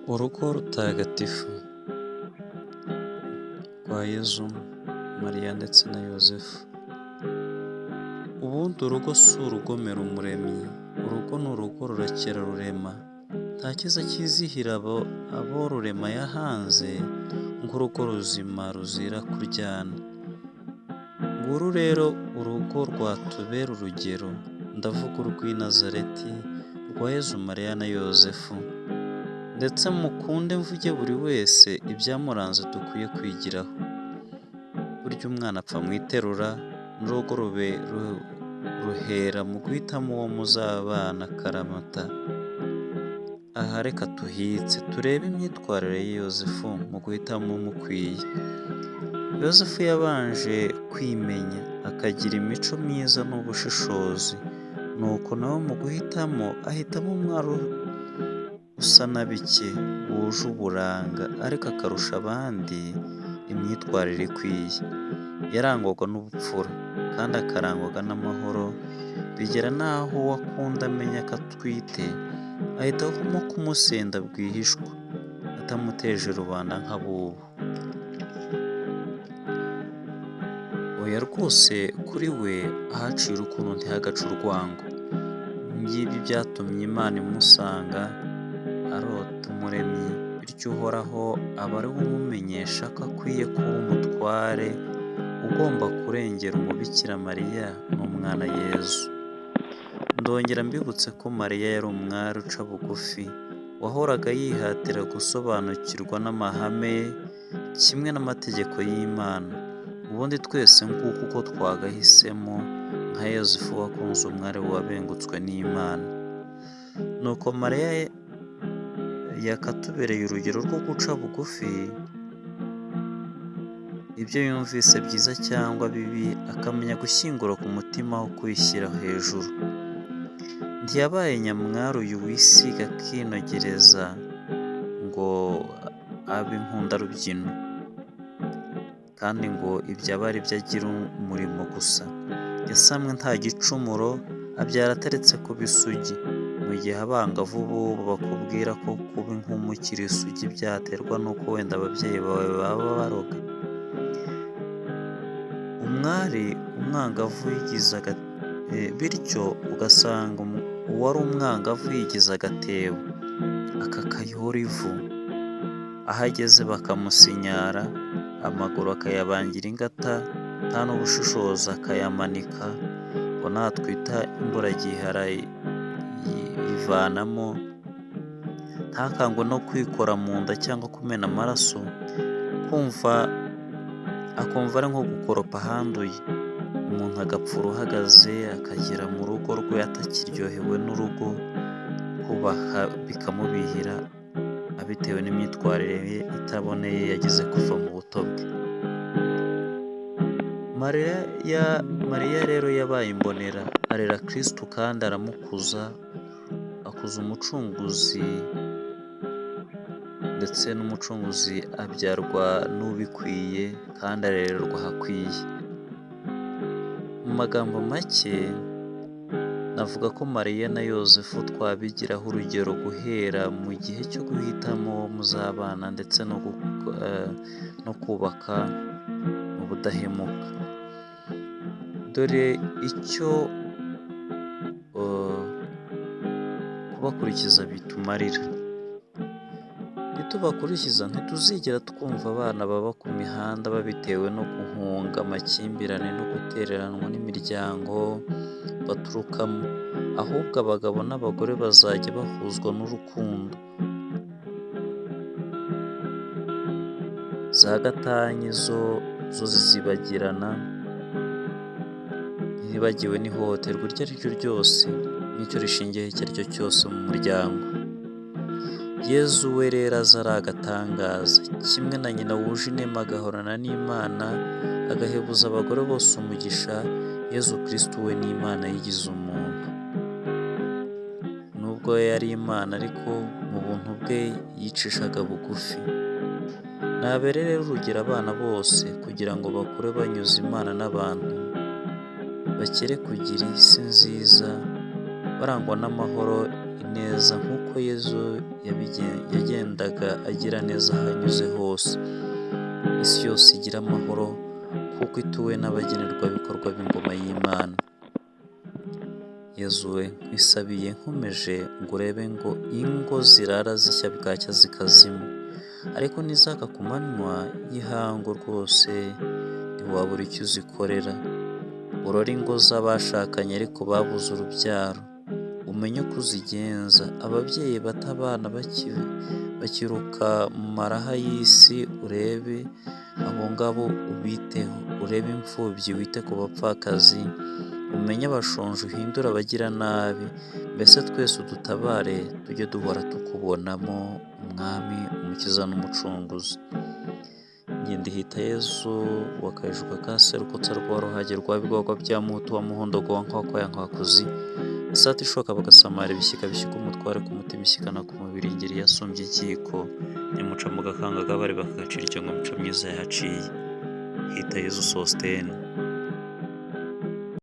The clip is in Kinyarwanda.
Urugo rutagatifu rwa Yezu, Mariya ndetse na Yozefu. Ubundi urugo si urugomera Umuremyi, urugo ni urugo rurakera rurema. Nta cyiza cyizihira abo rurema yahanze nk'urugo ruzima ruzira kuryana. Nguru rero urugo rwatubera urugero, ndavuga urw'i Nazareti rwa Yezu, Mariya na Yozefu. Ndetse mukunde mvuge buri wese ibyamuranze dukwiye kwigiraho. Burya umwana apfa mu iterura, n'urugo ruhera mu guhitamo uwo muzabana akaramata. Aha reka tuhitse turebe imyitwarire ya Yozefu mu guhitamo umukwiye. Yozefu yabanje kwimenya akagira imico myiza n'ubushishozi, nuko nawe mu guhitamo ahitamo umwari usa na bike, wuje uburanga, ariko akarusha abandi imyitwarire ikwiye. Yarangwaga n'ubupfura kandi akarangwaga n'amahoro, bigera n'aho uwo akunda amenya ko atwite ahitamo kumusenda rwihishwa, atamuteje rubanda nk'abubu. Oya rwose kuri we ahaciye urukundo ntihagace urwango. Ngibi byatumye Imana imusanga arota Umuremyi, bityo Uhoraho aba ari we umumenyesha ko akwiye kuba umutware ugomba kurengera umubikira Mariya n'umwana Yezu. Ndongera mbibutse ko Mariya yari umwari uca bugufi, wahoraga yihatira gusobanukirwa n'amahame kimwe n'amategeko y'Imana. Ubundi twese nguko uko twagahisemo nka Yozefu wakunze umwari wabengutswe n'Imana. Nuko Mariya yakatubereye urugero rwo guca bugufi, ibyo yumvise byiza cyangwa bibi akamenya gushyingura ku mutima aho kwishyira hejuru. Ntiyabaye nyamwari uyu wisiga akinogereza ngo abe inkundarubyino, kandi ngo ibyo aba ari byo agira umurimo gusa. Yasamwe nta gicumuro, abyara ataretse kuba isugi, mu gihe abangavu b'ubu bakubwira ko kuba inkumi ukiri isugi byaterwa n'uko wenda ababyeyi bawe baba baroga. Umwari umwangavu bityo ugasanga uwari umwangavu yigize agatebo akakayora ivu, aho ageze bakamusinyara, amaguru akayabangira ingata, nta n'ubushishozi akayamanika, ngo natwita imburagihe arayivanamo, ntakangwe no kwikora mu nda cyangwa kumena amaraso, akumva ari nko gukoropa ahanduye. Umuntu agapfa uhagaze, akagera mu rugo rwe atakiryohewe n'urugo, kubaha bikamubihira, abitewe n'imyitwarire ye itaboneye yagize kuva mu buto bwe. Mariya rero yabaye imbonera, arera Kristu kandi aramukuza, akuza umucunguzi, ndetse n'umucunguzi abyarwa n'ubikwiye kandi arererwa ahakwiye. Mu magambo make navuga ko Mariya na Yozefu twabigiraho urugero guhera mu gihe cyo guhitamo uwo muzabana ndetse no kubaka mu budahemuka. Dore icyo kubakurikiza bitumarira. Nitubakurikiza ntituzigera twumva abana baba ku mihanda babitewe no guhunga amakimbirane no gutereranwa n'imiryango baturukamo, ahubwo abagabo n'abagore bazajya bahuzwa n'urukundo. Za gatanya zo zizibagirana, ntibagiwe n'ihohoterwa iryo ari ryo ryose n'icyo rishingiyeho icyo ari cyo cyose mu muryango. Yezu we rero aza ari agatangaza, kimwe na nyina wuje inema agahorana n'Imana, agahebuza abagore bose umugisha. Yezu Kristu we ni Imana yigize umuntu. Nubwo yari Imana ariko mu buntu bwe yicishaga bugufi. Nabere rero urugero abana bose kugira ngo bakure banyuze Imana n'abantu, bakere kugira isi nziza, barangwa n'amahoro, ineza nk'uko uko Yezu yagendaga agira neza aho anyuze hose. Isi yose igira amahoro kuko ituwe n'abagenerwabikorwa b'ingoma y'Imana. Yezu we nkwisabiye nkomeje ngo urebe ngo ingo zirara zishya bwacya zikazima, ariko nizaka ku manywa y'ihangu rwose ntiwabura icyo uzikorera. Urore ingo z'abashakanye ariko babuze urubyaro, umenye uko uzigenza. Ababyeyi bata abana bakiruka mu maraha y'isi, urebe abo ngabo ubiteho. Urebe imfubyi wite ku bapfakazi, umenye abashonje uhindure abagira nabi. Mbese twese udutabare tujye duhora tukubonamo umwami, umukiza n'umucunguzi. Ngindihita Yezu wakayijuka ka serukutsa rwa ruhage rwa bigogwa bya mutu wa muhondo gwa nkwako ya nkwakuzi, isata ishoka bagasamara ibishyika bishyika umutware ku mutima ishyikana ku mubiri ingeri yasumbye inkiko, nyamuca mu gakanga kabari bakagacira icyo ngo mico myiza yahaciye. Hita Yezu Sosthene.